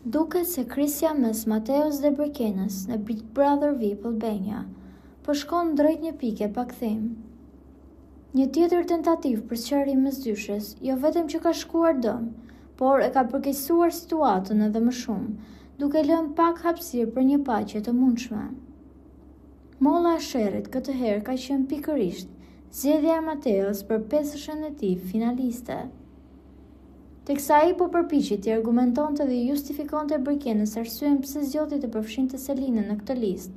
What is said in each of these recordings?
Duket se krisja mes Mateos dhe Brikenës në Big Brother VIP Albania po shkon drejt një pike pa kthim. Një tjetër tentativë për sqarim mes dyshes, jo vetëm që ka shkuar dëm, por e ka përkeqësuar situatën edhe më shumë, duke lënë pak hapësirë për një paqe të mundshme. Molla e sherrit këtë herë ka qenë pikërisht zgjedhja e Mateos për peshën e tij finaliste. Teksa ai po përpiqej të argumentonte dhe justifikonte Brikenës arsyeën pse zgjodhi të përfshinte Selinën në këtë listë,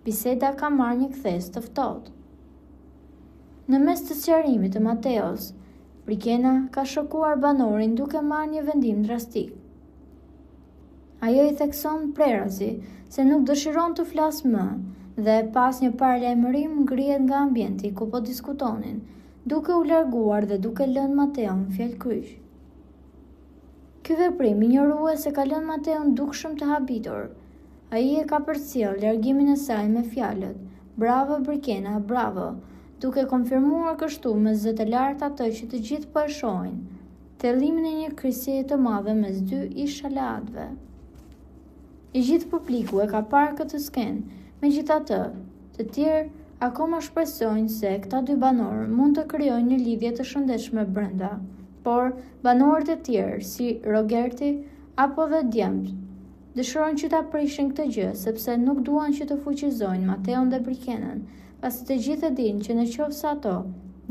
biseda ka marrë një kthes të ftohtë. Në mes të sqarimit të Mateos, Brikena ka shokuar banorin duke marrë një vendim drastik. Ajo i thekson prerazi se nuk dëshiron të flasë më dhe pas një paralajmërim ngrihet nga ambienti ku po diskutonin, duke u larguar dhe duke lënë Mateon fjalë kryq. Ky veprim injorues se ka lënë Mateon dukshëm të habitur. Ai e ka përcjell largimin e saj me fjalët "Bravo Brikena, bravo", duke konfirmuar kështu me zë të lartë atë që të gjithë po e shohin, thellimin e një krisjeje të madhe mes dy ish-aleatëve. I gjithë publiku e ka parë këtë skenë, megjithatë, të tjerë akoma shpresojnë se këta dy banorë mund të krijojnë një lidhje të shëndetshme brenda, por banorët e tjerë si Rogerti apo dhe djemtë dëshirojnë që ta prishin këtë gjë sepse nuk duan që të fuqizojnë Mateon dhe Brikenën, pasi të gjithë e dinë që nëse ato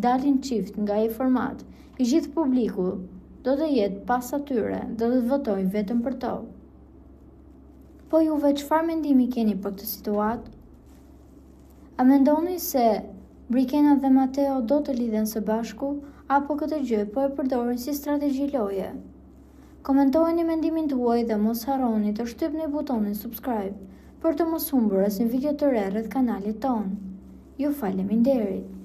dalin çift nga ai format, i gjithë publiku do të jetë pas atyre dhe do të votojë vetëm për to. Po juve çfarë mendimi keni për këtë situatë? A mendoni se Brikena dhe Mateo do të lidhen së bashku, apo këtë gjë po e përdorin si strategji loje? Komentojeni mendimin tuaj dhe mos harroni të shtypni butonin subscribe për të mos humbur asnjë video të re rreth kanalit ton. Ju faleminderit!